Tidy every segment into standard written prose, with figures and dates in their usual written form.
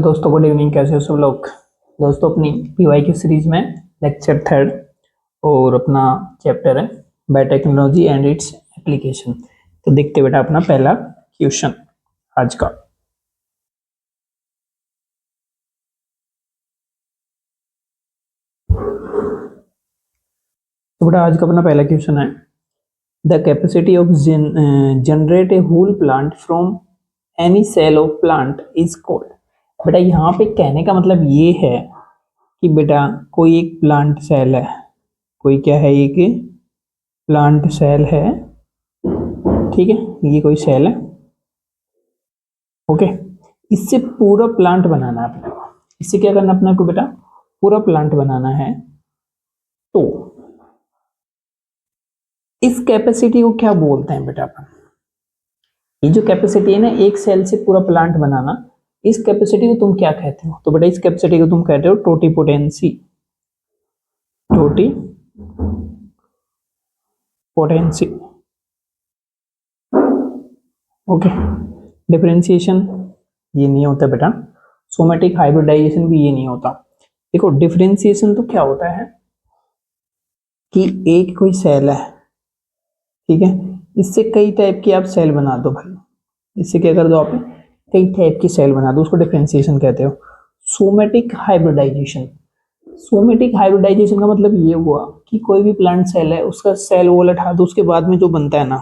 दोस्तों good evening, कैसे हो सब लोग। दोस्तों अपनी पीवाईक्यू सीरीज में लेक्चर थर्ड और अपना चैप्टर है बायोटेक्नोलॉजी एंड इट्स एप्लीकेशन। तो देखते बेटा अपना पहला क्वेश्चन आज का। तो बेटा आज का अपना पहला क्वेश्चन है the capacity of generate a whole plant from any cell of plant is called. बेटा यहाँ पे कहने का मतलब ये है कि बेटा कोई एक प्लांट सेल है, कोई क्या है, एक प्लांट सेल है, ठीक है, ये कोई सेल है, ओके। इससे पूरा प्लांट बनाना है अपने को। इससे क्या करना अपने को बेटा, पूरा प्लांट बनाना है। तो इस कैपेसिटी को क्या बोलते हैं बेटा अपन? ये जो कैपेसिटी है ना एक सेल से पूरा प्लांट बनाना, इस कैपेसिटी को तुम क्या कहते हो? तो बेटा इस कैपेसिटी को तुम कहते हो टोटिपोटेंसी। Totipotency, okay. डिफरेंशिएशन ये नहीं होता बेटा, सोमेटिक हाइब्रिडाइजेशन भी ये नहीं होता। देखो डिफरेंशिएशन तो क्या होता है कि एक कोई सेल है, ठीक है, इससे कई टाइप की आप सेल बना दो भाई, इससे क्या कर दो आप, कई टाइप की सेल बना दो, उसको डिफरेंशिएशन कहते हो। सोमेटिक हाइब्रिडाइजेशन, सोमेटिक हाइब्रिडाइजेशन का मतलब ये हुआ कि कोई भी प्लांट सेल है, उसका सेल वॉल हटा दो, उसके बाद में जो बनता है ना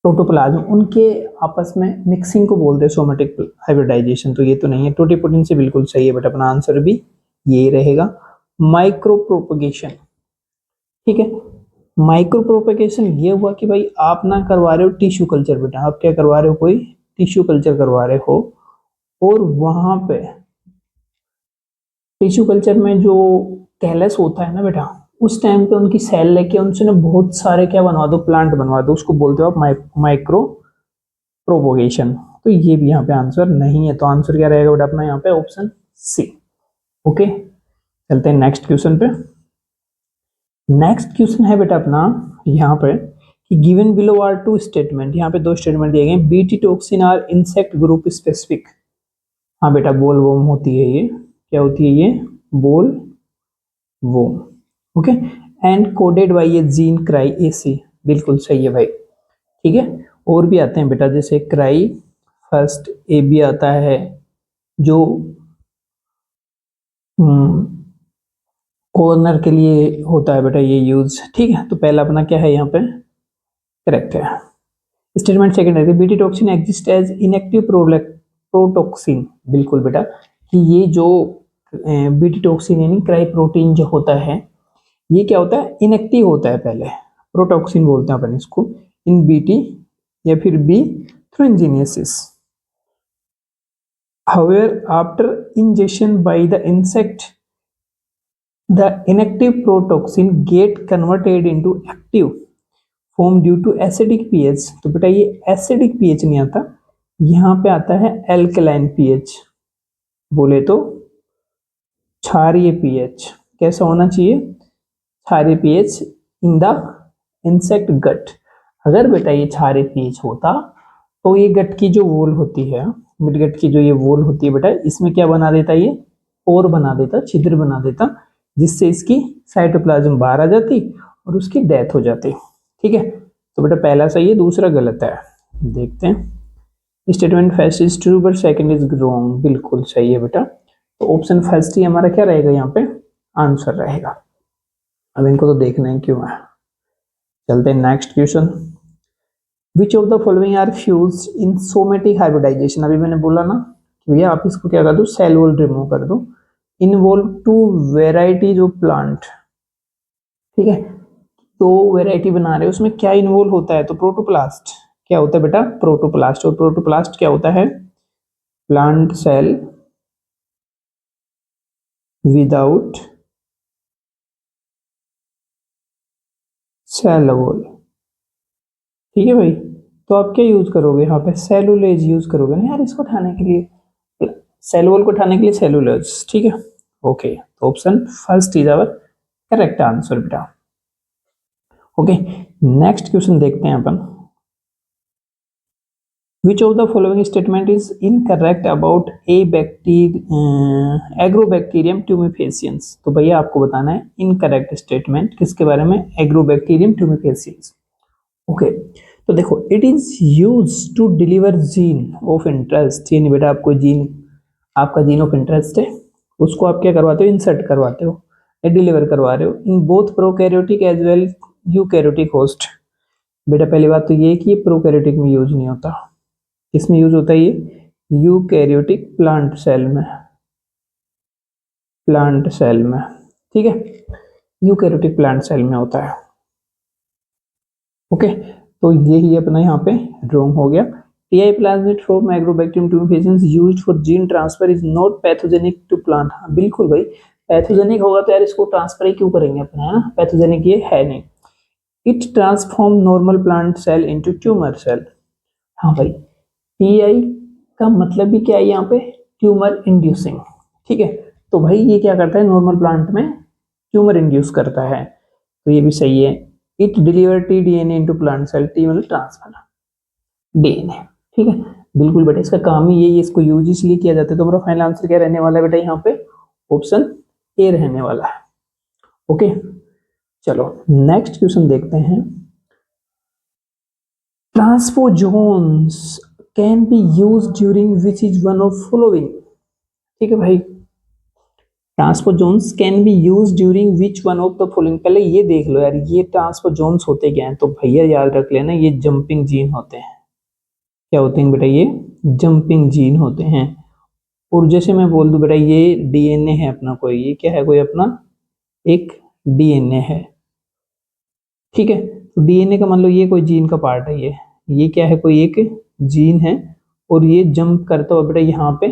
प्रोटोप्लाज्म, उनके आपस में मिक्सिंग को बोलते हैं सोमेटिक हाइब्रिडाइजेशन। तो ये तो नहीं है। टोटिपोटेंसी बिल्कुल सही है बेटा, अपना आंसर भी यही रहेगा। माइक्रो प्रोपगेशन, ठीक है, माइक्रो प्रोपगेशन ये हुआ कि भाई आप ना करवा रहे हो टिश्यू कल्चर बेटा, आप क्या करवा रहे हो, कोई टिश्यू कल्चर करवा रहे हो, और वहां पे टिश्यू कल्चर में जो कैलस होता है ना बेटा, उस टाइम पे उनकी सेल लेके उनसे ना बहुत सारे क्या बनवा दो, प्लांट बनवा दो, उसको बोलते हो आप माइक्रो प्रोपोगेशन। तो ये भी यहाँ पे आंसर नहीं है। तो आंसर क्या रहेगा बेटा अपना यहाँ पे ऑप्शन सी, ओके। चलते हैं नेक्स्ट क्वेश्चन पे। नेक्स्ट क्वेश्चन है बेटा अपना यहाँ पे कि given below are two statement, यहाँ पे दो स्टेटमेंट दिए गए हैं। BT toxin are insect group specific. हाँ बेटा बोल वोम होती है ये, क्या होती है ये, बोल वोम, okay. And coded by a gene cry AC, बिल्कुल सही है भाई, ठीक है। और भी आते हैं बेटा, जैसे क्राई फर्स्ट ए भी आता है जो कॉर्नर के लिए होता है बेटा ये यूज, ठीक है। तो पहला अपना क्या है यहाँ पे, करेक्ट है। स्टेटमेंट सेकंड है BT toxin exist as inactive protoxin, बिल्कुल बेटा, कि ये जो बीटी टॉक्सिन यानी क्राई प्रोटीन जो होता है ये क्या होता है, इनएक्टिव होता है पहले, प्रोटॉक्सिन बोलते हैं अपन इसको, इन बीटी या फिर बी थ्रू इंजीनियसिस। However, after ingestion by the insect, the inactive protoxin get converted into active form due to acidic pH। तो बेटा ये acidic pH नहीं आता, यहाँ पे आता है alkaline pH, बोले तो क्षारीय pH। कैसा होना चाहिए, क्षारीय pH in the insect gut. अगर बेटा ये क्षारीय pH होता तो ये गट की जो वोल होती है, मिडगट की जो ये वोल होती है बेटा, इसमें क्या बना देता, ये पोर बना देता, छिद्र बना देता, जिससे इसकी साइटोप्लाज्म बाहर आ जाती और उसकी डेथ हो जाती, ठीक है। तो बेटा पहला सही है, दूसरा गलत है। देखते हैं। Statement first is true but second is wrong, बिल्कुल सही है बेटा। तो ऑप्शन फर्स्ट ही हमारा क्या रहेगा यहाँ पे आंसर रहेगा। अब इनको तो देखना है क्यों है। चलते हैं next question. Which of the following are fuse in somatic hybridization. अभी मैंने बोला ना कि भैया आप इसको क्या कर दो, सेल वॉल रिमूव कर दो। Involve to varieties of plant, ठीक है, तो वेराइटी बना रहे हो, उसमें क्या इन्वॉल्व होता है, तो प्रोटोप्लास्ट क्या होता है बेटा, प्रोटोप्लास्ट। और प्रोटोप्लास्ट क्या होता है, plant cell without cell wall, ठीक है भाई। तो आप क्या यूज करोगे यहाँ पे, सेलुलोज यूज करोगे ना यार इसको उठाने के लिए, सेल वॉल को उठाने के लिए सेलुलोज, ठीक है, ओके। तो option first is our correct answer बेटा, ओके। नेक्स्ट क्वेश्चन देखते हैं अपन। Which of the following statement is incorrect about agrobacterium tumefaciens. तो भैया आपको बताना है इनकरेक्ट स्टेटमेंट किसके बारे में, एग्रोबैक्टीरियम ट्यूमिफेसियंस। ओके, तो देखो it is use to deliver gene of interest, यानी बेटा आपको जीन, आपका जीन ऑफ इंटरेस्ट है, उसको आप क्या करवाते हो, इंसर्ट करवाते हो या डिलीवर करवा रहे हो in both prokaryotic as well eukaryotic host. बेटा पहली बात तो ये कि ये प्रोकैरियोटिक में यूज नहीं होता, किसमें यूज होता है ये, यूकैरियोटिक प्लांट सेल में, प्लांट सेल में, ठीक है, यूकैरियोटिक प्लांट सेल में होता है। ओके, तो यही अपना यहाँ पे रॉन्ग हो गया। Ti plasmid from agrobacterium tumefaciens used for gene transfer is not pathogenic to plant. हाँ बिल्कुल भाई, पैथोजेनिक होगा तो यार इसको ट्रांसफर ही क्यों करेंगे अपने, है ना, पैथोजेनिक ये है नहीं। It transform normal plant cell into tumour cell. हाँ भाई, टीआई का मतलब भी क्या है यहाँ पे, ट्यूमर इंड्यूसिंग, ठीक है, तो भाई ये क्या करता है, नॉर्मल प्लांट में ट्यूमर इंड्यूस करता है, तो ये भी सही है। It deliver T DNA into plant cell, T मतलब ट्रांसफर डीएनए, ठीक है, बिल्कुल बेटा इसका काम ही यही है, इसको यूज इसलिए किया जाता है। तो हमारा फाइनल आंसर क्या रहने वाला है बेटा, यहाँ पे ऑप्शन ए रहने वाला है। ओके, चलो नेक्स्ट क्वेश्चन देखते हैं। Transposons can be use during which is one of following. ठीक है भाई, transposons can be use during which one of the following. पहले ये देख लो यार, ये ट्रांसपोजोन्स होते क्या हैं, तो भैया याद रख लेना ये जंपिंग जीन होते हैं। क्या होते हैं बेटा, ये जंपिंग जीन होते हैं। और जैसे मैं बोल दूं बेटा ये डीएनए है अपना, कोई ये क्या है, कोई अपना एक डीएनए है, ठीक है, तो डीएनए का मान लो ये कोई जीन का पार्ट है, ये क्या है, कोई एक जीन है, और ये जंप करता हुआ बेटा यहाँ पे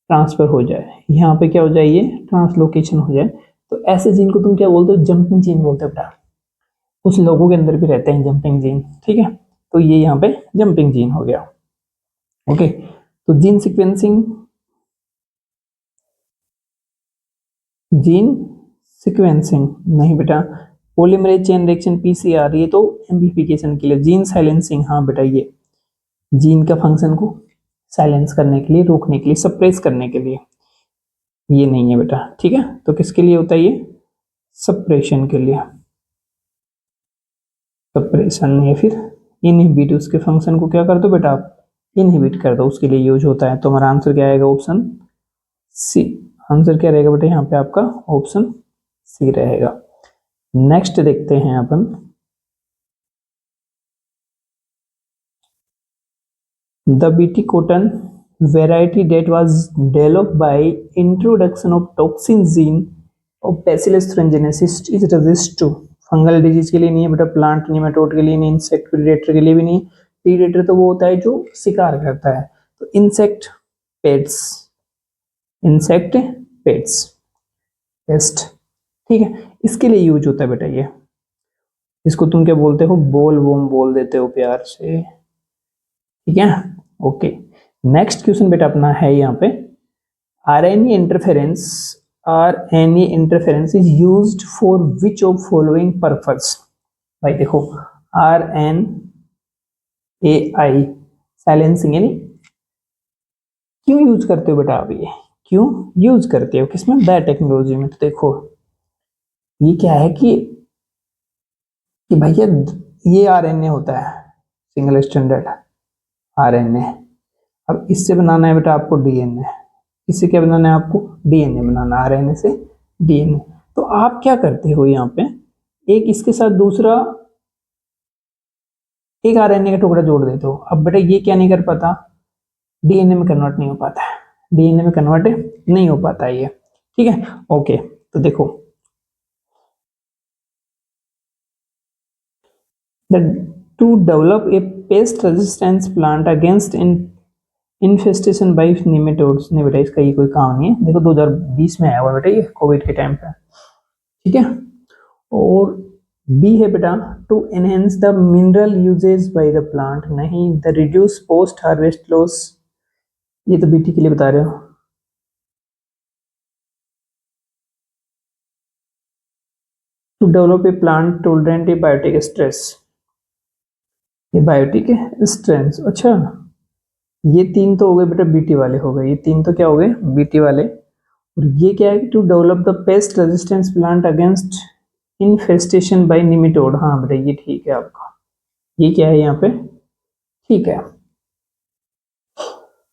ट्रांसफर हो जाए, यहाँ पे क्या हो जाए, ये ट्रांसलोकेशन हो जाए, तो ऐसे जीन को तुम क्या बोलते हो, जंपिंग जीन बोलते हो बेटा। कुछ लोगों के अंदर भी रहते हैं जंपिंग जीन, ठीक है, तो ये यहाँ पे जंपिंग जीन हो गया। ओके, तो जीन सीक्वेंसिंग, जीन सीक्वेंसिंग नहीं बेटा, पॉलीमरेज चेन रिएक्शन पीसीआर ये तो एम्प्लीफिकेशन के लिए, जीन साइलेंसिंग हाँ बेटा ये जीन का फंक्शन को साइलेंस करने के लिए, रोकने के लिए, सप्रेस करने के लिए, ये नहीं है बेटा, ठीक है, तो किसके लिए होता है ये, सप्रेशन के लिए, सप्रेशन या फिर इनहिबिट, उसके फंक्शन को क्या कर दो बेटा आप, इनहिबिट कर दो, उसके लिए यूज होता है। तो हमारा आंसर क्या आएगा, ऑप्शन सी। आंसर क्या रहेगा बेटा यहाँ पे आपका, ऑप्शन सी रहेगा। नेक्स्ट देखते हैं अपन, the BT cotton variety that was developed by introduction of toxin gene of Bacillus thuringiensis is resistant to fungal disease के लिए नहीं है बेटा, प्लांट निमेटोड के लिए नहीं, इंसेक्ट प्रीडेटर के लिए भी नहीं। प्रीडेटर तो वो होता है जो शिकार करता है, तो insect pets, insect pets paste, ठीक है, इसके लिए यूज होता है बेटा ये, इसको तुम क्या बोलते हो, बोल वोम बोल देते हो प्यार से, ठीक है। ओके, नेक्स्ट क्वेश्चन बेटा अपना है यहाँ पे, RNA interference RNA interference is used for which of following purpose। भाई देखो RNAi साइलेंसिंग यानी क्यों यूज करते हो बेटा आप, ये क्यों यूज करते हो, किसमें, बायोटेक्नोलॉजी में। तो देखो ये क्या है कि भैया ये आरएनए होता है, सिंगल स्टैंडर्ड आरएनए, अब इससे बनाना है बेटा आपको डीएनए, इससे क्या बनाना है आपको, डीएनए बनाना, आरएनए से डीएनए। तो आप क्या करते हो यहाँ पे, एक इसके साथ दूसरा एक आरएनए का टुकड़ा जोड़ देते हो, अब बेटा ये क्या नहीं कर पाता, डीएनए में कन्वर्ट नहीं हो पाता है, डीएनए में कन्वर्ट नहीं हो पाता है ये, ठीक है। ओके, तो देखो the to develop a pest resistance plant against infestation by nematodes, नहीं बेटा इसका ये कोई काम नहीं है, देखो 2020 में आया हुआ बेटा ये कोविड के टाइम पे, ठीक है। और बी है बेटा to enhance the mineral uses by the plant, नहीं, the reduce post harvest loss, ये तो बीटी के लिए बता रहे हो। To develop a plant tolerant abiotic stress, ये बायोटिक है स्ट्रेंथ। अच्छा, ये तीन तो हो गए बेटा बीटी वाले हो गए, ये तीन तो क्या हो गए बीटी वाले। और ये क्या है कि to develop the pest resistance plant against infestation by nematode. हाँ बेटा ये ठीक है आपका, ये क्या है यहाँ पे ठीक है।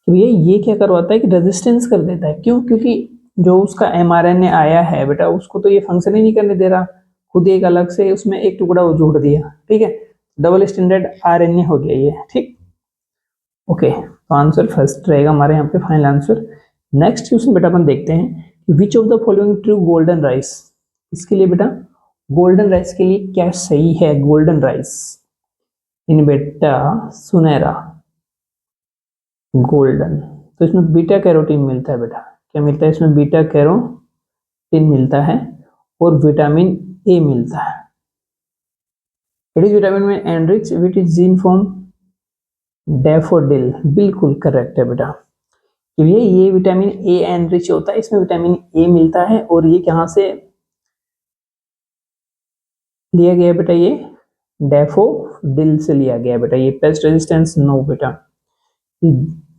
तो ये क्या करवाता है कि रेजिस्टेंस कर देता है। क्यों? क्योंकि जो उसका एमआरएनए आया है बेटा उसको तो ये फंक्शन ही नहीं करने दे रहा, खुद एक अलग से उसमें एक टुकड़ा वो जोड़ दिया, ठीक है, डबल स्टैंडर्ड आरएनए हो गया ये, ठीक। ओके, तो आंसर फर्स्ट रहेगा हमारे यहाँ पे फाइनल आंसर। नेक्स्ट क्वेश्चन बेटा अपन देखते हैं, विच of the following true golden rice. इसके लिए बेटा गोल्डन राइस के लिए क्या सही है? गोल्डन राइस इन बेटा सुनहरा गोल्डन, तो इसमें बीटा कैरोटीन मिलता है बेटा। क्या मिलता है इसमें? बीटा कैरोटीन मिलता है और विटामिन ए मिलता है। इट इज विटामिन में enrich which is gene form daffodil, बिल्कुल करेक्ट है बेटा। ये विटामिन ए एनरिच होता है, इसमें विटामिन ए मिलता है और ये कहाँ से लिया गया बेटा? ये डैफोडिल से लिया गया बेटा। ये पेस्ट रेजिस्टेंस नो बेटा,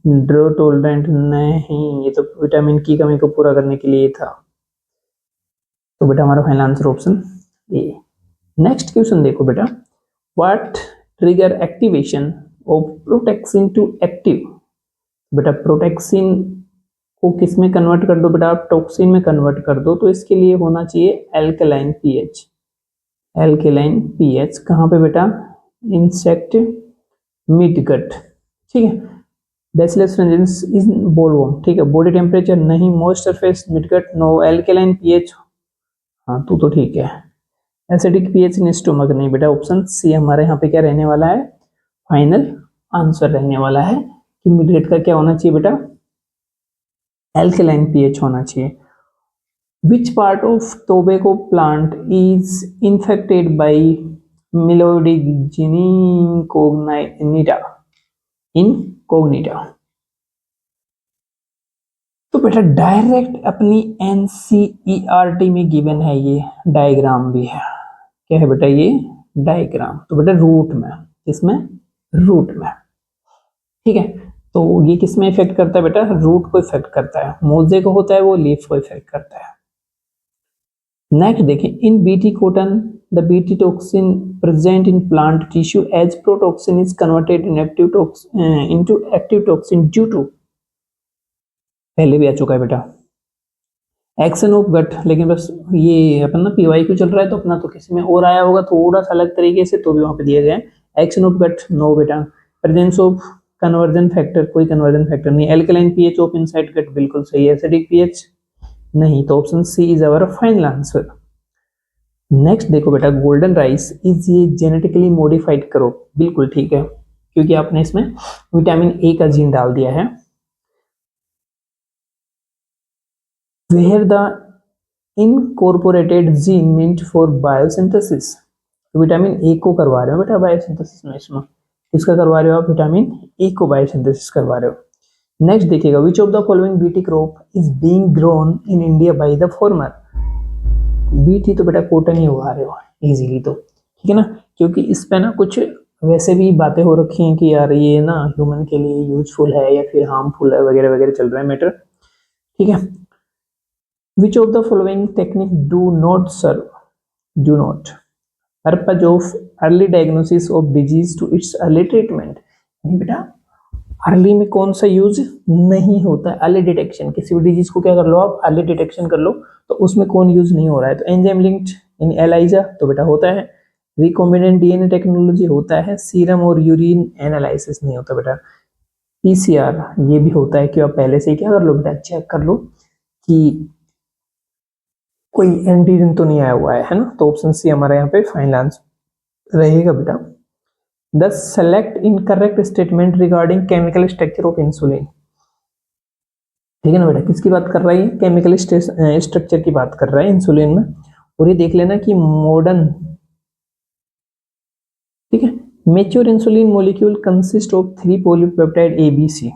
ड्रो टोलरेंट नहीं, ये तो विटामिन की कमी को पूरा करने के लिए था। तो बेटा हमारा final answer option A. Next question देखो बेटा, what trigger activation of protoxin to active. बेटा प्रोटेक्सिन को किस में कन्वर्ट कर दो बेटा? आप टॉक्सिन में कन्वर्ट कर दो, तो इसके लिए होना चाहिए एल्कलाइन पीएच। एल्कलाइन पीएच कहाँ पे बेटा? इंसेक्ट मिडगट, ठीक है। बैसिलस फ्रेंजिनस इज बोलवर्म, ठीक है। बॉडी टेम्परेचर नहीं, moist surface midgut no, alkaline pH हाँ तू तो ठीक है। एसिडिक पीएच इन स्टोमक नहीं बेटा, ऑप्शन सी हमारे यहाँ पे क्या रहने वाला है? फाइनल आंसर रहने वाला है कि मिडगट का क्या होना चाहिए बेटा? एल्कलाइन पीएच होना चाहिए। Which part of tobacco plant is infected by Meloidigyne incognita? Incognita। तो बेटा डायरेक्ट अपनी एनसीईआरटी में गिवन है, ये डायग्राम भी है। क्या है बेटा? ये डायग्राम। तो बेटा रूट में, इसमें रूट में, ठीक है। तो ये किस में इफेक्ट करता है बेटा? रूट को इफेक्ट करता है। मोजे को होता है वो लीफ को इफेक्ट करता है। नेक्स्ट देखें, in BT cotton the BT toxin present in plant tissue as protoxin is converted in into active toxin due to, पहले भी आ चुका है बेटा, एक्शन ऑफ गट। लेकिन बस ये अपन ना पीवाई क्यों चल रहा है तो अपना तो किसी में और आया होगा थोड़ा सा अलग तरीके से, तो भी वहां पे दिया गया है। एक्शन ऑफ गट नो बेटा। प्रेजेंस ऑफ कन्वर्जन फैक्टर, कोई कन्वर्जन फैक्टर नहीं। Alkaline pH of inside gut बिल्कुल सही है। एसिडिक पीएच नहीं, तो option C is our final answer. Next देखो बेटा, गोल्डन राइस इज ये जेनेटिकली मॉडिफाइड करो, बिल्कुल ठीक है, क्योंकि आपने इसमें विटामिन ए का जीन डाल दिया है। Where the incorporated gene meant for biosynthesis. Vitamin A को करवा रहे हो बेटा बायोसिंथेसिस में, इसमें किसका करवा रहे हो आप? विटामिन ए को बायोसिंथेसिस करवा रहे हो। नेक्स्ट देखिएगा, विच of the following BT crop is being grown in India by the farmer. BT तो बेटा कॉटन ही उगा रहे हो इजीली, तो ठीक है ना, क्योंकि इस पे ना कुछ वैसे भी बातें हो रखी हैं कि यार ये ना ह्यूमन के लिए यूजफुल है या फिर हार्मफुल है वगैरह वगैरह चल रहा है मैटर, ठीक है। Which of the following technique do not serve, do not purpose of early diagnosis of disease to its early treatment. बेटा अर्ली में कौन सा यूज नहीं होता है? अर्ली डिटेक्शन, किसी भी डिजीज को क्या कर लो आप? अर्ली डिटेक्शन कर लो, तो उसमें कौन यूज नहीं हो रहा है? तो एंजाइम लिंक्ड इन एलाइजा तो बेटा होता है। रिकॉम्बिनेंट डीएनए टेक्नोलॉजी होता है। सीरम और यूरिन एनालिसिस नहीं होता बेटा। पीसीआर ये भी होता है कि आप पहले से ही क्या कर लो बेटा? चेक कर लो कि कोई एंटीजन तो नहीं आया हुआ है ना, तो ऑप्शन सी हमारा यहाँ पे फाइनल आंसर रहेगा बेटा। The select incorrect statement regarding chemical structure of insulin, ठीक है ना बेटा, किसकी बात कर रहा है? केमिकल स्ट्रक्चर की बात कर रहा है इंसुलिन में। और ये देख लेना कि मॉडर्न, ठीक है, mature insulin molecule consist of 3 polypeptide ABC.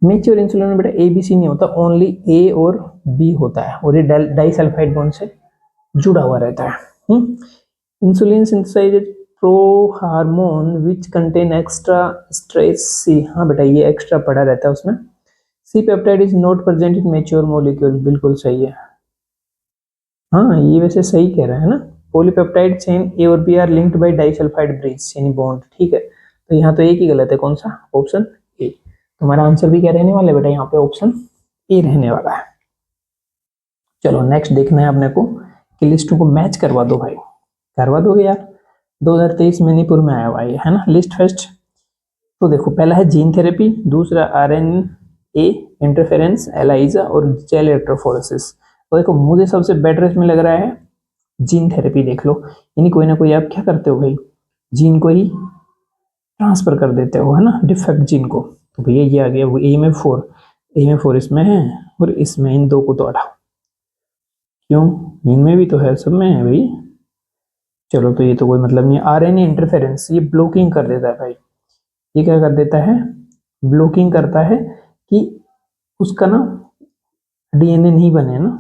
Mature insulin में बेटा एबीसी नहीं होता, ओनली ए और बी होता है, और ये डाइसल्फाइड बॉन्ड से जुड़ा हुआ रहता है। Insulin synthesize pro hormone which contain extra stress C, हाँ बेटा ये एक्स्ट्रा पड़ा रहता है उसमें। C peptide is not present in mature molecule, बिल्कुल सही है। हाँ ये वैसे सही कह रहा है ना। पॉलीपेप्टाइड चेन ए और B are linked by disulphide bridge यानी बॉन्ड, ठीक है। तो यहाँ तो एक ही गलत है, कौन सा, ऑप्शन ए। तुम्हारा आंसर भी क्या रहने वाला है बेटा, यहाँ पे ऑप्शन ए रहने वाला है। चलो नेक्स्ट देखना है अपने को कि लिस्टों को मैच करवा दो भाई, करवा दोगे यार। 2023 मणिपुर में आया हुआ है ना लिस्ट फर्स्ट। तो देखो पहला है जीन थेरेपी, दूसरा आरएनए इंटरफेरेंस, एलाइजा और जेल इलेक्ट्रोफोरेसिस। तो देखो मुझे सबसे बेटर इसमें लग रहा है जीन थेरेपी, देख लो। यानी कोई ना कोई आप क्या करते हो भाई, जीन को ही ट्रांसफर कर देते हो, है ना, डिफेक्ट जीन को। तो भैया ये आ गया वो ए में 4, ए में 4 इसमें है और इसमें, इन दो को तो हटाओ, क्यों, इनमें भी तो है, सब में है भाई। चलो तो ये तो कोई मतलब नहीं। आरएनए इंटरफेरेंस ये ब्लॉकिंग कर देता है भाई, ये क्या कर देता है, ब्लॉकिंग करता है कि उसका ना डीएनए नहीं बने ना।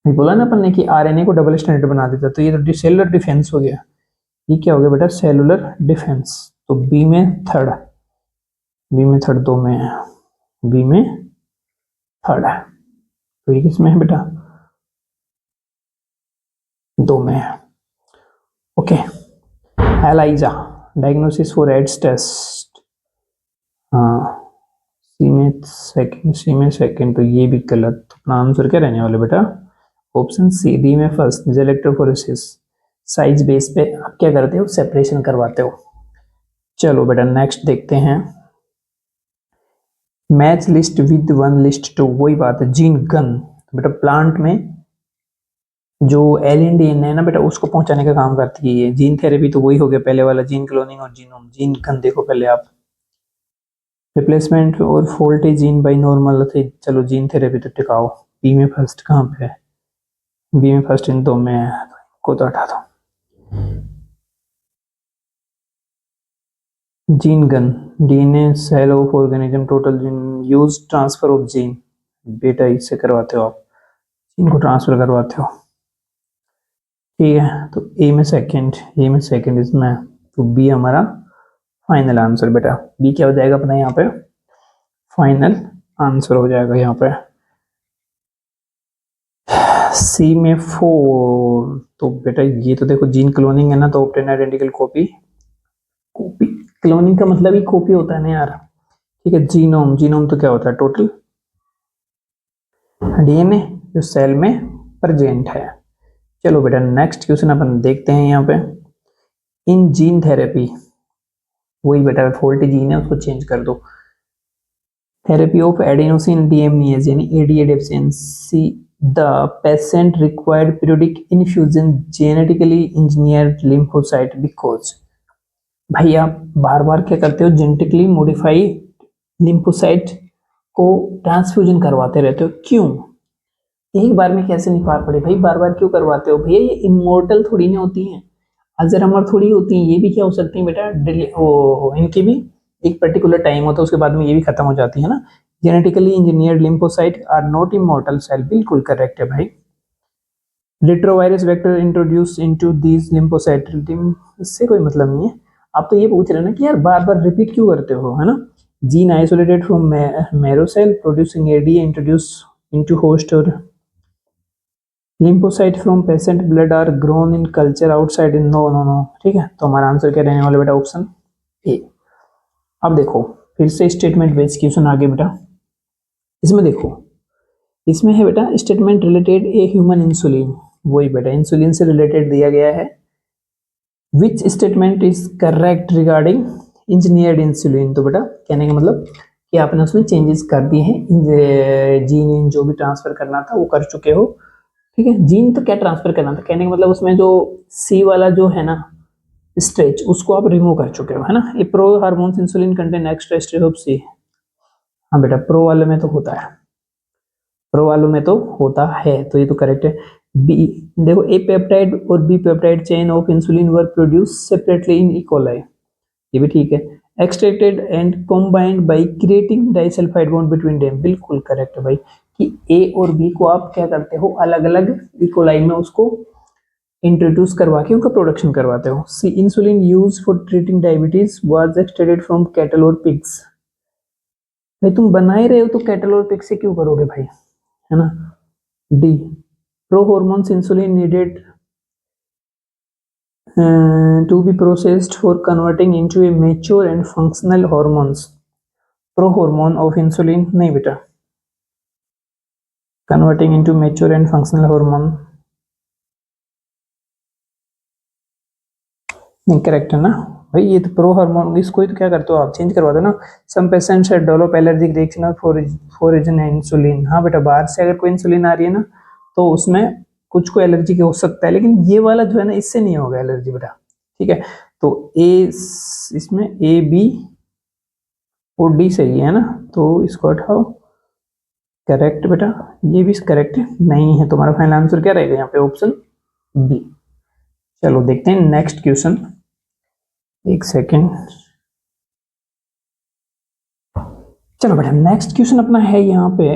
ये बोला ना अपन ने कि आरएनए को डबल स्टैंडर्ड बना देता, तो ये तो सेलुलर डिफेंस हो गया। ये क्या हो गया बेटा, सेलुलर डिफेंस। तो बी में थर्ड, बी में थर्ड, दो में है, बी में थर्ड है। तो ये किसमें है बेटा, दो में है। Okay, ELISA diagnosis for AIDS test, हाँ सी में सेकंड, सी में सेकंड, तो ये भी गलत। तो अपना आंसर क्या रहने वाला बेटा, ऑप्शन सी। डी में फर्स्ट, इलेक्ट्रोफोरेसिस। साइज बेस पे आप क्या करते हो, सेपरेशन करवाते हो। चलो बेटा नेक्स्ट देखते हैं, match list with one list two, वही बात है, जीन गन। बेटा प्लांट में जो एलियन है ना बेटा, उसको पहुंचाने का काम करती है ये। जीन थेरेपी तो वही हो गया पहले वाला, जीन क्लोनिंग और जीनोम। जीन गन देखो पहले आप, रिप्लेसमेंट और फॉल्टी जीन बाई नॉर्मल थे। चलो जीन थेरेपी तो टिकाओ, बी में फर्स्ट कहाँ पे है, बी में फर्स्ट इन दो में है, को तो हटा दो। Gene gun, DNA cell of organism, total gene use, transfer of gene, बेटा इससे करवाते हो आप, जीन को ट्रांसफर करवाते हो, ठीक है। तो ए में सेकंड, ए में सेकंड इसमें, तो बी हमारा फाइनल आंसर बेटा। बी क्या हो जाएगा अपना यहाँ पे, फाइनल आंसर हो जाएगा यहाँ पे। सी में 4, तो बेटा ये तो देखो जीन क्लोनिंग है ना, तो obtain identical copy, copy cloning का मतलब ही कॉपी होता है ना यार, ठीक है। जीनोम, जीनोम तो क्या होता है, टोटल डीएनए जो सेल में प्रेजेंट है। चलो बेटा नेक्स्ट क्वेश्चन अपन देखते हैं यहाँ पे, इन जीन थेरेपी, वही बेटा फॉल्टी जीन है उसको चेंज कर दो। थेरेपी ऑफ एडेनोसिन डीएमनीएज यानी ADA deficiency, the patient required periodic infusion genetically engineered lymphocyte because, भाई आप बार बार क्या करते हो, जेनेटिकली मॉडिफाइड लिम्फोसाइट को ट्रांसफ्यूजन करवाते रहते हो, क्यों, एक बार में कैसे नहीं पार पड़े भाई, बार बार क्यों करवाते हो भैया, ये इमोर्टल थोड़ी ना होती हैं, अजर अमर थोड़ी होती हैं, ये भी क्या हो सकती हैं बेटा, इनकी भी एक पर्टिकुलर टाइम होता है, उसके बाद में ये भी खत्म हो जाती है ना। Genetically engineered lymphocyte are not immortal cell, बिल्कुल करेक्ट है भाई। Retrovirus vector introduce into these lymphocyte, इससे कोई मतलब नहीं है। आप तो ये पूछ रहे हैं ना कि यार बार बार रिपीट क्यों करते हो, है ना। Gene isolated from marrow cell producing ADA introduce into host और lymphocyte from patient blood are grown in culture outside in, no no no, ठीक है। तो हमारा आंसर क्या रहने वाला बेटा, ऑप्शन ए। अब देखो फिर से स्टेटमेंट बेस्ड क्वेश्चन आगे बेटा, इसमें देखो, इसमें है बेटा statement related a human insulin, वही बेटा इंसुलिन से रिलेटेड दिया गया है। Which statement is correct regarding engineered insulin, तो बेटा कहने का मतलब कि आपने उसमें चेंजेस कर दिए हैं, जीन जो भी ट्रांसफर करना था वो कर चुके हो, ठीक है। जीन तो क्या ट्रांसफर करना था, कहने का मतलब उसमें जो सी वाला जो है ना स्ट्रेच, उसको आप रिमूव कर चुके हो, है ना। ये pro hormones insulin contain extra stretch of C, हाँ बेटा प्रो वाले में तो होता है, प्रो वालों में तो होता है, तो ये तो करेक्ट है। बी देखो, ए पेप्टाइड और B peptide chain of insulin were produce separately in E coli, ये भी ठीक है। Extracted and combined by creating disulphide bond between them, बिल्कुल करेक्ट है भाई, कि ए और बी को आप क्या करते हो, अलग अलग इकोलाई में उसको इंट्रोड्यूस करवा के उनका प्रोडक्शन करवाते हो। C insulin use for treating diabetes was extracted from cattle और पिग्स। भाई तुम बना ही रहे हो तो कैटल और पिग से क्यों करोगे भाई, है ना। D pro hormones insulin needed to be processed for converting into a mature and functional hormones। Pro hormone of insulin नहीं बेटा, converting into mature and functional hormone नहीं, करेक्ट है ना भाई। ये तो प्रो हार्मोन, इसको ही तो क्या करते हो आप, चेंज करवा दो ना। Some patients develop allergic reaction for insulin. हाँ बेटा, बाहर से अगर कोई इंसुलिन आ रही है ना तो उसमें कुछ को एलर्जी हो सकता है, लेकिन ये वाला जो है ना इससे नहीं होगा एलर्जी बेटा, ठीक है। तो ए, इसमें ए बी और डी सही है ना, तो इसको हटाओ। करेक्ट बेटा, ये भी करेक्ट नहीं है। तुम्हारा फाइनल आंसर क्या रहेगा यहाँ पे, ऑप्शन बी। चलो देखते हैं नेक्स्ट क्वेश्चन, एक सेकेंड। चलो बेटा नेक्स्ट क्वेश्चन अपना है यहाँ पे,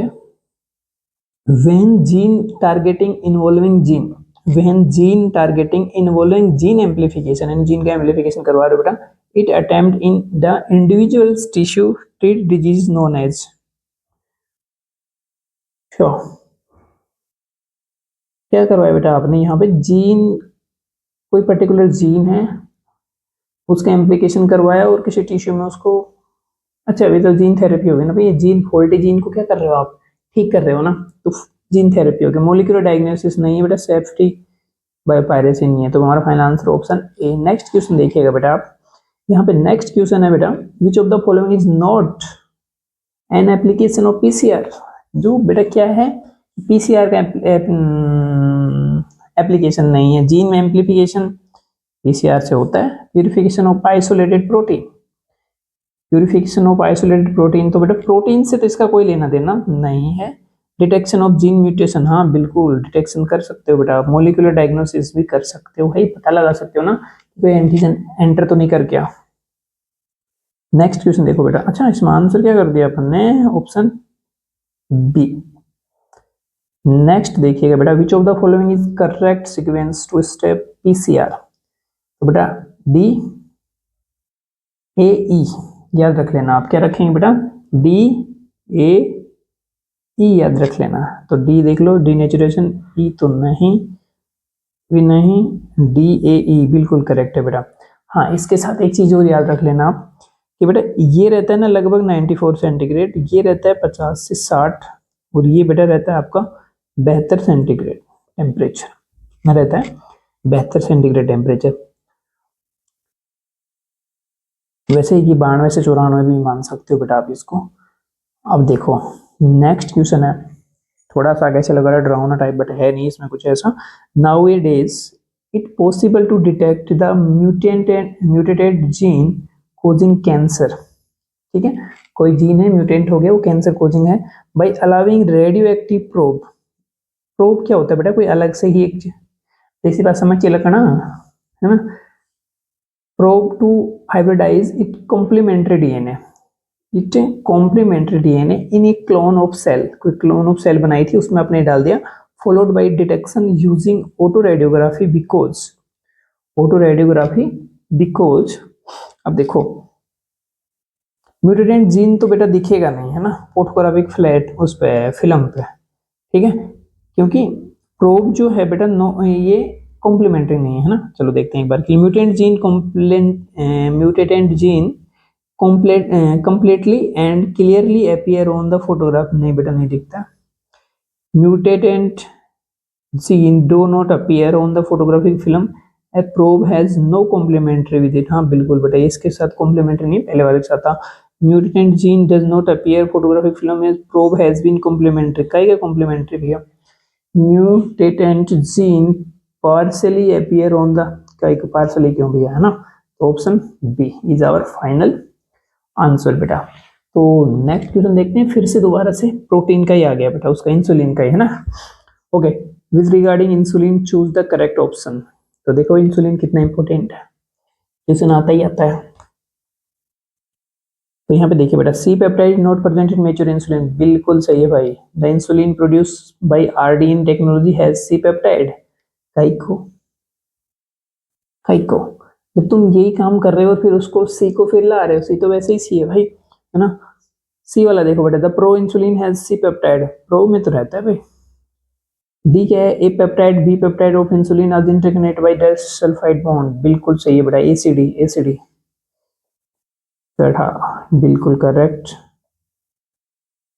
when gene targeting involving gene, when gene targeting involving gene amplification, यानी जीन का एम्प्लीफिकेशन करवा रहे हो बेटा, it attempt in the individuals tissue treat disease known as. Sure, क्या करवाया बेटा आपने यहाँ पे, जीन, कोई पर्टिकुलर जीन है उसका एम्प्लीकेशन करवाया और किसी टिश्यू में उसको, अच्छा अभी तो जीन थेरेपी हो गई ना भाई, ये जीन फॉल्टी जीन को क्या कर रहे हो आप, ठीक कर रहे हो ना, तो जीन थेरेपी हो गया। मोलिकुलर डायग्नोसिस नहीं है बेटा, सेफ्टी बाय पायरेसी नहीं है, तो हमारा final answer option A. Next question देखिएगा बेटा आप, यहाँ पे नेक्स्ट क्वेश्चन है बेटा, which of the following is not an application of PCR. जो बेटा क्या है, पीसीआर का एप्लीकेशन नहीं है, जीन में एम्प्लीफिकेशन पीसीआर से होता है। Purification of isolated protein, purification of isolated protein, तो बेटा प्रोटीन से तो इसका कोई लेना देना नहीं है। डिटेक्शन ऑफ जीन म्यूटेशन, हाँ बिल्कुल डिटेक्शन कर सकते हो बेटा आप। मोलिकुलर डायग्नोसिस भी कर सकते हो भाई, पता लगा सकते हो ना कोई एंटीजन एंटर तो नहीं कर गया। नेक्स्ट क्वेश्चन देखो बेटा, अच्छा इसमें आंसर क्या कर दिया अपन ने, ऑप्शन बी। नेक्स्ट देखिएगा बेटा, which of the following is correct sequence to step PCR. तो बेटा डी ए ई याद रख लेना आप, क्या रखेंगे बेटा, डी ए ई याद रख लेना। तो डी देख लो, डीनेचुरेशन, ई तो नहीं भी नहीं, डी ए ई बिल्कुल करेक्ट है बेटा। हाँ इसके साथ एक चीज और याद रख लेना आप कि बेटा ये रहता है ना लगभग 94 सेंटीग्रेड, ये रहता है 50 से 60, और ये बेटा रहता है आपका 72 सेंटीग्रेड टेम्परेचर में रहता है, 72 सेंटीग्रेड टेम्परेचर। वैसे ये 92 से 94 भी मान सकते हो बेटा आप इसको। अब देखो नेक्स्ट क्वेश्चन है, थोड़ा सा कैसे लग रहा है, डरावना टाइप, बट है नहीं इसमें कुछ ऐसा। Nowadays it possible to detect the mutated gene causing cancer, ठीक है, कोई जीन है म्यूटेंट हो गया, वो कैंसर कोजिंग है, by allowing radioactive probe. Probe क्या होता है बेटा, कोई अलग से ही एक, जैसी बात समझ के लगना है ना, probe to hybridise it complementary DNA, it complementary DNA in a clone of cell, कोई क्लोन ऑफ सेल बनाई थी उसमें अपने डाल दिया, followed by detection using autoradiography because, autoradiography because. अब देखो म्यूटेटेंट जीन तो बेटा दिखेगा नहीं है ना फोटोग्राफिक फ्लैट उस पे फिल्म पे, ठीक है, क्योंकि प्रोब जो है बेटा नो ये कॉम्प्लीमेंट्री नहीं है ना। चलो देखते हैं एक बार कि म्यूटेटेंट gene completely and clearly appear on the photograph, नहीं बेटा नहीं दिखता। mutant gene do not appear on the photographic film, a probe has no complementary with it। हाँ बिल्कुल बेटा इसके साथ complementary नहीं, पहले वाले के साथ था। mutant gene does not appear photographic film as probe has been complementary, कई का complementary भैया, mutant gene partially appear on the, कई का partially क्यों भैया, है ना। Option B is our final answer बेटा। तो नेक्स्ट क्वेश्चन देखते हैं, फिर से दोबारा से प्रोटीन का ही आ गया बेटा, उसका इंसुलिन का ही है ना। Okay, with regarding insulin choose the correct option. तो देखो इंसुलिन कितना इंपॉर्टेंट है, क्वेश्चन आता ही आता है। तो यहाँ पे देखिए बेटा, C peptide not present in mature insulin, बिल्कुल सही है भाई। The insulin produce by RDN technology has C peptide, कई को हाइको, जब तुम यही काम कर रहे हो फिर उसको सी को फिर ला रहे हो, सी तो वैसे ही सी है भाई, है ना। सी वाला देखो बेटा, the pro insulin has C peptide, pro में तो रहता है भाई। डी क्या है, A peptide B peptide of insulin are interconnect by dash sulphide bond, बिल्कुल सही है बेटा, एसीडी एसीडी बैठा, बिल्कुल करेक्ट।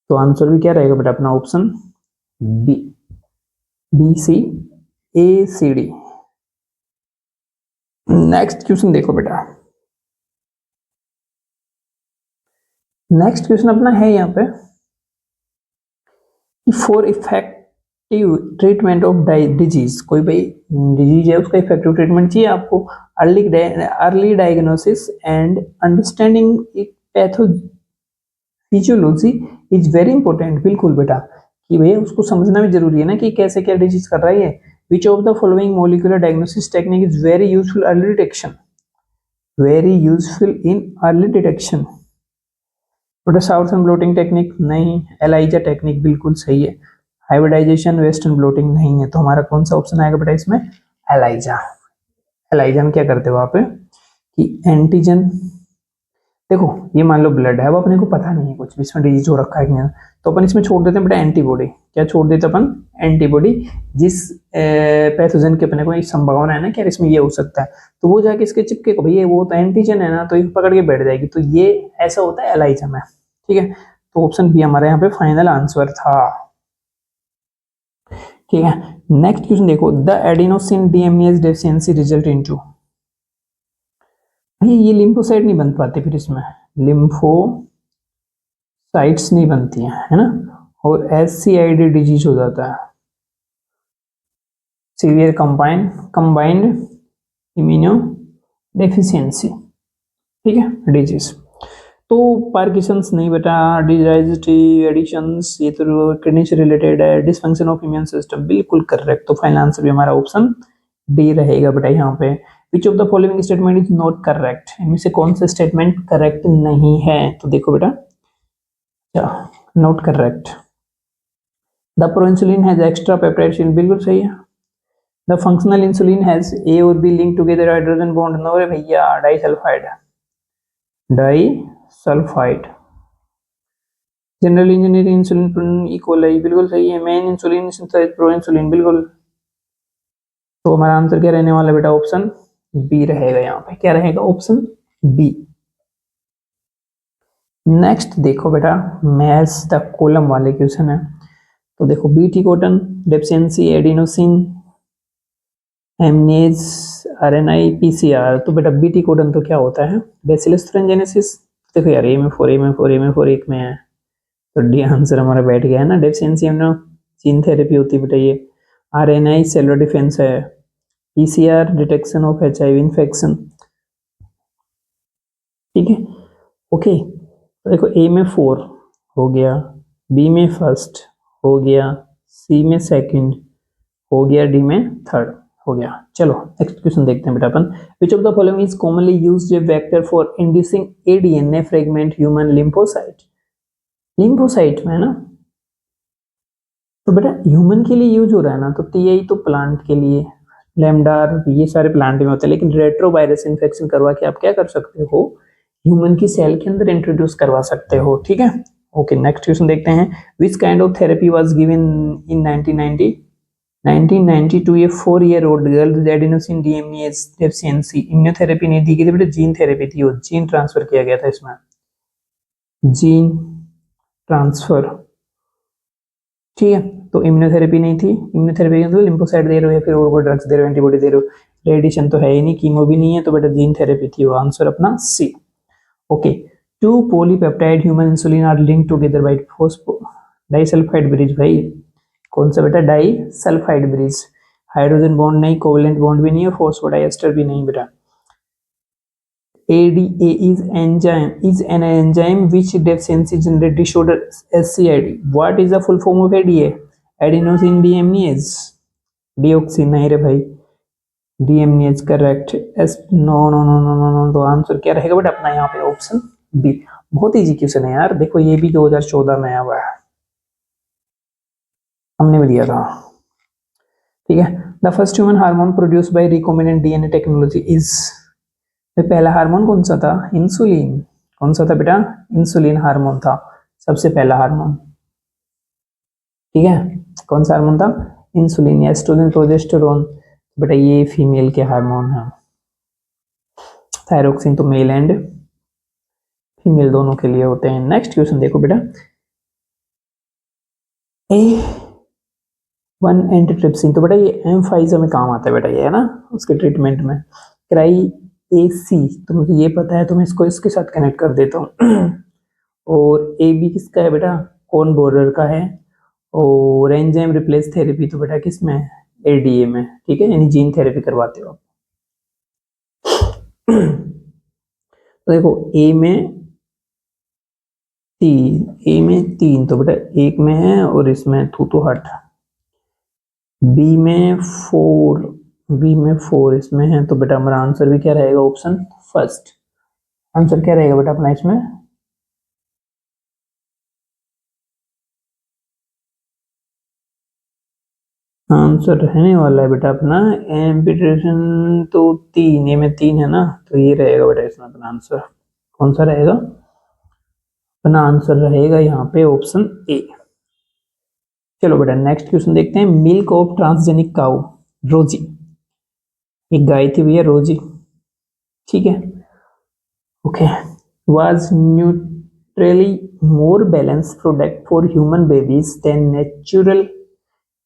तो आंसर भी क्या रहेगा बेटा अपना, ऑप्शन बी, बी सी ए सी डी। नेक्स्ट क्वेश्चन देखो बेटा, नेक्स्ट क्वेश्चन अपना है यहाँ पे, for effective treatment of disease, कोई भाई डिजीज है उसका इफेक्टिव ट्रीटमेंट चाहिए आपको, early diagnosis and understanding pathophysiology is very important, बिल्कुल बेटा, कि भैया उसको समझना भी जरूरी है ना कि कैसे क्या डिजीज कर रहा है ये। विच of the following molecular diagnosis technique is very useful early detection, very useful in early detection, बेटा साउथर्न ब्लोटिंग टेक्निक नहीं, एलाइजा टेक्निक बिल्कुल सही है, हाइब्रिडाइजेशन वेस्टर्न ब्लोटिंग नहीं है, तो हमारा कौन सा ऑप्शन आएगा बेटा इसमें, एलाइजा। एलाइजा में क्या करते हो आप कि एंटीजन, देखो ये मान लो ब्लड है, अब अपने को पता नहीं है कुछ भी इसमें डिजीज हो रखा है कि नहीं, तो अपन इसमें छोड़ देते हैं बेटा एंटीबॉडी, क्या छोड़ देते अपन, एंटीबॉडी, जिस पैथोजन के अपने को एक संभावना है ना कि यार इसमें ये हो सकता है, तो वो जाके इसके चिपके को भैया वो तो एंटीजन है ना, तो ये पकड़ के बैठ जाएगी, तो ये ऐसा होता है एलाइजा में, ठीक है। तो ऑप्शन बी हमारे यहाँ पे फाइनल आंसर था, ठीक है। नेक्स्ट क्वेश्चन देखो, the adenosine DMs deficiency result into, ये लिम्फोसाइट नहीं बन पाते फिर इसमें, लिम्फोसाइट्स नहीं बनती है ना, और SCID डिजीज हो जाता है, सीवियर कंबाइंड इम्यूनो डेफिशिएंसी, ठीक है, डिजीज। तो पार्किंसंस नहीं बेटा, डिजाइजिटी एडिशंस, ये तो किडनी से रिलेटेड है, डिसफंक्शन ऑफ इम्यून सिस्टम, बिल्कुल करेक्ट, तो फाइनल आंसर भी हमारा ऑप्शन डी रहेगा बेटा यहाँ पे। विच of the following statement is not correct, इनमें से कौन सा स्टेटमेंट करेक्ट नहीं है, तो देखो बेटा, not correct, the pro insulin has extra peptide chain, बिल्कुल सही है। The functional insulin has A और B link together hydrogen bond, no रे भैया, disulphide, disulphide. General engineering insulin equally, बिल्कुल सही है। Main insulin synthesize pro insulin, बिल्कुल। तो हमारा आंसर क्या रहने वाला बेटा, ऑप्शन बी रहेगा यहाँ पे, क्या रहेगा, ऑप्शन बी। नेक्स्ट देखो बेटा, मैथ्स द कॉलम वाले क्वेश्चन है, तो देखो BT cotton deficiency adenosine aminase RNAi PCR, तो बेटा बीटी कोडन तो क्या होता है, बेसिलस थ्रेंजेनेसिस, देखो यार ए में 4 एक में है, तो डी आंसर हमारा बैठ गया है ना, डेफिशिएंसी हमने जीन थेरेपी होती है बेटा ये, आरएनआई सेलुलर डिफेंस है, PCR detection of HIV infection, ठीक है, ओके। तो देखो ए में 4 हो गया, बी में फर्स्ट हो गया, सी में सेकंड हो गया, डी में थर्ड हो गया। चलो नेक्स्ट क्वेश्चन देखते हैं बेटा अपन, which of the following is commonly used vector for inducing a DNA fragment human lymphocyte, lymphocyte में है ना, तो बेटा ह्यूमन के लिए यूज हो रहा है ना, तो टीआई तो प्लांट के लिए, लैम्डार ये सारे प्लांट में होते हैं, लेकिन रेट्रोवायरस इन्फेक्शन करवा के आप क्या कर सकते हो, ह्यूमन की सेल के अंदर इंट्रोड्यूस करवा सकते हो, ठीक है। ओके नेक्स्ट क्वेश्चन देखते हैं, which kind of therapy was given in 1992 ये 4-year-old girl with adenosine DMs deficiency, immunotherapy नहीं दी गई थी बेटा, जीन थेरेपी थी, वो जीन ट्रांसफर किया गया था इसमें, जीन ट्रांसफर, ठीक है। तो इम्यूनोथेरेपी नहीं थी, इम्यूनोथेरेपी तो लिम्फोसाइट दे रहे हो या फिर और कोई ड्रग्स दे रहे हो, एंटीबॉडी दे रहे हो, रेडिएशन तो है ही नहीं, कीमो भी नहीं है, तो बेटा जीन थेरेपी थी, वो आंसर अपना C. Okay, 2 polypeptide human insulin are linked together by phospho disulphide bridge, भाई कौन सा बेटा, disulphide bridge, hydrogen bond नहीं, कोवेलेंट बॉन्ड भी नहीं, और फॉस्फोडाइएस्टर भी नहीं बेटा। ADA is an enzyme which deficiency generate disorder SCID. What is the full form of ADA? Adenosine deaminase. Deoxy नहीं रे भाई, deaminase correct. S no no no no no no, तो आंसर क्या रहेगा बेटा अपना यहाँ पे ऑप्शन बी। बहुत इजी क्वेश्चन है यार, देखो ये भी 2014 में आया हुआ है, हमने भी दिया था। ठीक है। The first human hormone produce by recombinant DNA technology is, पहला हार्मोन कौन सा था? इंसुलिन। कौन सा था बेटा? इंसुलिन हार्मोन था सबसे पहला हार्मोन। ठीक है, कौन सा हार्मोन था? Insulin, oestrogen, progesterone. बेटा ये फीमेल के हार्मोन है। थायरोक्सिन तो मेल एंड फीमेल दोनों के लिए होते हैं। नेक्स्ट क्वेश्चन देखो बेटा, ए वन एंटीट्रिप्सिन, तो बेटा ये एम्फाइजा में काम आता है बेटा, ये है ना उसके ट्रीटमेंट में। क्राई ए सी, तो मुझे ये पता है तो मैं इसको इसके साथ कनेक्ट कर देता हूँ। और ए बी किसका है बेटा? कौन बॉर्डर का है। और एंजाइम रिप्लेस थेरेपी तो बेटा किस में? एडीए में। ठीक है, यानी जीन थेरेपी करवाते हो आप। तो देखो ए में तीन तो बेटा एक में है और इसमें थू तो हट। बी में फोर, इसमें है, तो बेटा हमारा आंसर भी क्या रहेगा? Option first. आंसर क्या रहेगा बेटा अपना इसमें? आंसर रहने वाला है बेटा अपना एम्पिटेशन, तो तीन, ये में तीन है ना, तो ये रहेगा बेटा इसमें अपना आंसर। कौन सा रहेगा? अपना आंसर रहेगा यहाँ पे ऑप्शन ए। चलो बेटा नेक्स्ट क्वेश्चन देखते हैं। मिल्क ऑफ ट्रांसजेनिक काउ रोजी, एक गाय थी भैया रोजी, ठीक है, okay, was neutrally more balanced product for human babies than natural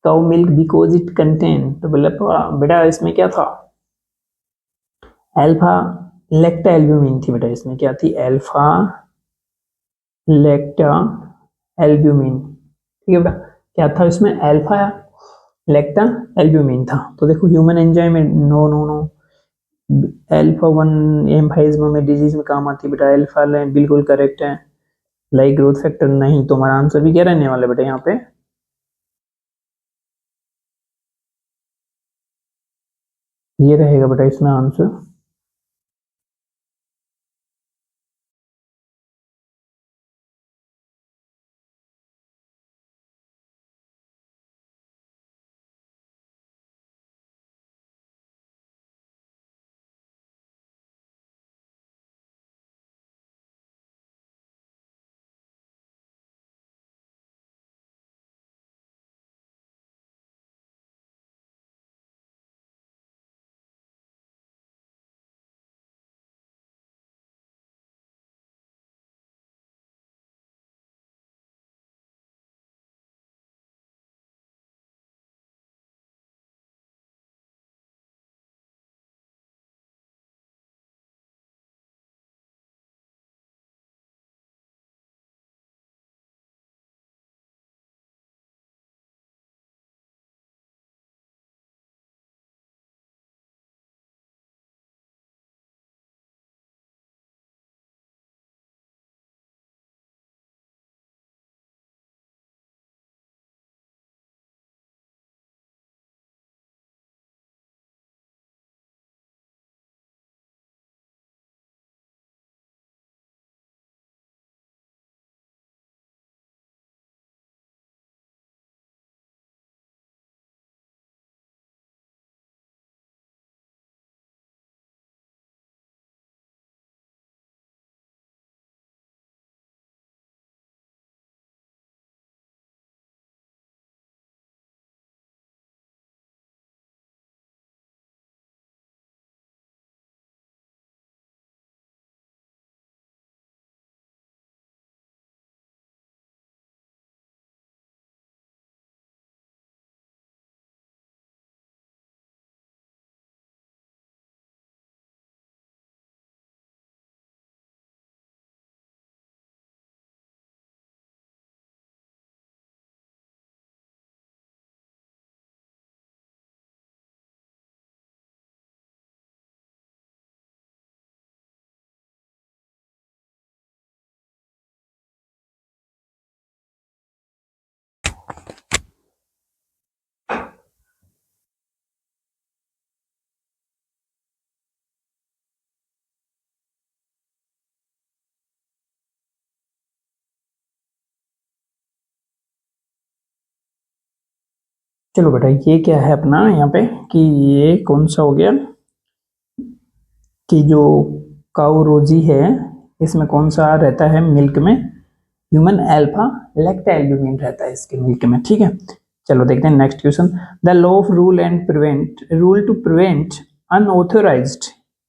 cow milk because it contain, तो बोला बेटा इसमें क्या था? अल्फा लेक्टा एल्ब्यूमिन थी बेटा, इसमें क्या थी? Alpha lactalbumin. ठीक है बेटा, क्या था इसमें? अल्फा लेक्टा एल्ब्यूमिन था। तो देखो ह्यूमन एंजाइम में no no no, alpha one emphysema में डिजीज में काम आती है बेटा, अल्फा बिल्कुल करेक्ट है। लाइक ग्रोथ फैक्टर नहीं, तो हमारा आंसर भी क्या रहने वाला है बेटा यहाँ पे? ये रहेगा बेटा इसमें आंसर। चलो बेटा, ये क्या है अपना यहाँ पे कि ये कौन सा हो गया कि जो काउ रोजी है इसमें कौन सा रहता है मिल्क में, ह्यूमन अल्फा लैक्टोएल्ब्यूमिन रहता है इसके मिल्क में, ठीक है। चलो देखते हैं next question. The law of rule to prevent unauthorised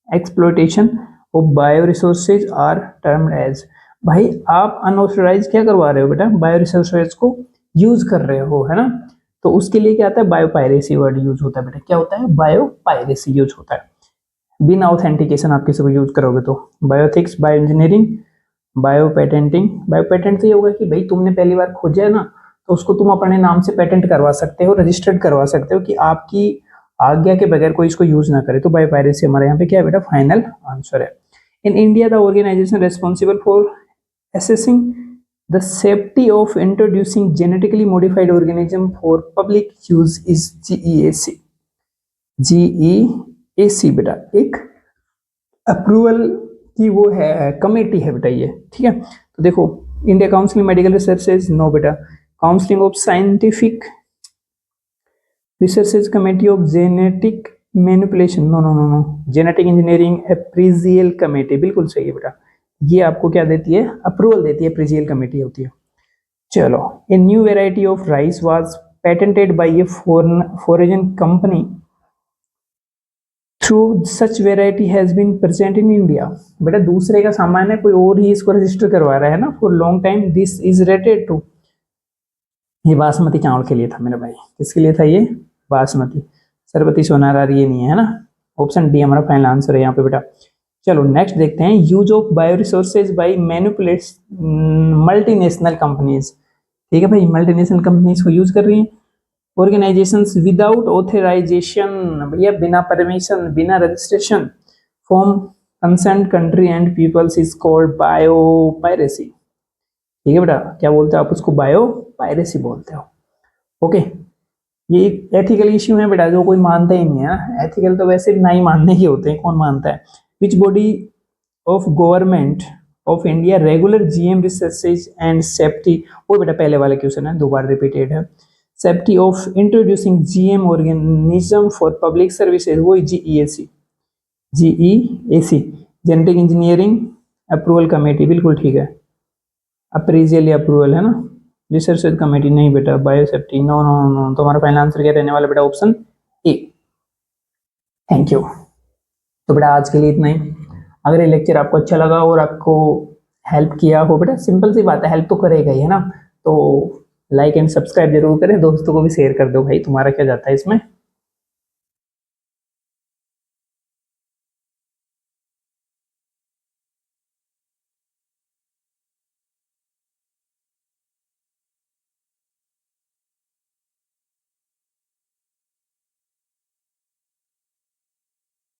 exploitation of bioresources are termed as. भाई आप अनऑथराइज क्या करवा रहे हो बेटा, बायो रिसोर्सेज को यूज कर रहे हो, है ना। तो उसके लिए क्या आता है, बायोपायरेसी वर्ड यूज होता है बेटा। क्या होता है, बायोपायरेसी यूज होता है। बिना ऑथेंटिकेशन आप किसी को यूज करोगे तो bioethics, bioengineering, biopatenting. Biopatent तो ये होगा कि भाई तुमने पहली बार खोजा है ना, तो उसको तुम अपने नाम से पेटेंट करवा सकते हो, रजिस्टर्ड करवा सकते हो कि आपकी आज्ञा के बगैर कोई इसको यूज ना करे। तो बायो पायरेसी हमारे यहाँ पे क्या है बेटा, फाइनल आंसर है। In India the organisation responsible for assessing the safety of introducing genetically modified organism for public use is GEAC। GEAC बेटा एक अप्रूवल की वो है, कमेटी है बेटा ये, ठीक है। तो देखो, India council medical researches, no बेटा। Counselling of scientific researches, committee of genetic manipulation, no no no no. Genetic engineering appraisal committee, बिल्कुल सही है बेटा। ये आपको क्या देती है, अप्रूवल देती है, एप्रीजियल कमेटी होती है। चलो, a new variety of rice was patented by a foreign company through such variety has been present in India. बेटा दूसरे का सामान है, कोई और ही इसको रजिस्टर करवा रहा है ना, for long time this is rated to. ये बासमती चावल के लिए था मेरे भाई, किसके लिए था ये, बासमती। सरबती सोनारार ये नहीं है ना। ऑप्शन डी हमारा फाइनल आंसर है यहाँ पे बेटा। चलो नेक्स्ट देखते हैं, use of bio resources by manipulates multinational companies. ठीक है भाई, मल्टीनेशनल कंपनीज को यूज कर रही हैं ऑर्गेनाइजेशंस विदाउट ऑथराइजेशन, भैया बिना परमिशन, बिना registration, from concern country and peoples is called biopiracy. ठीक है बेटा, क्या बोलते हो आप उसको, बायोपायरेसी बोलते हो। ओके, ये एक एथिकल इश्यू है बेटा, जो कोई मानता ही नहीं है ना। एथिकल तो वैसे भी नहीं मानने के होते हैं, कौन मानता है। Which body of government of India regular GM researches and safety, वो बेटा पहले वाला क्वेश्चन है, दो बार रिपीटेड है। Safety of introducing GM organism for public services, वो GEAC। GEAC genetic engineering approval committee, बिल्कुल ठीक है। अप्रीजियल अप्रूवल है ना, रिसर्च कमेटी नहीं बेटा। Biosafety, no no no. तो हमारा फाइनल आंसर क्या रहने वाला बेटा, ऑप्शन ए। Thank you. तो बेटा आज के लिए इतना ही। अगर ये लेक्चर आपको अच्छा लगा और आपको हेल्प किया हो, बेटा सिंपल सी बात है, हेल्प तो करेगा ही, है ना। तो लाइक एंड सब्सक्राइब जरूर करें, दोस्तों को भी शेयर कर दो भाई, तुम्हारा क्या जाता है इसमें।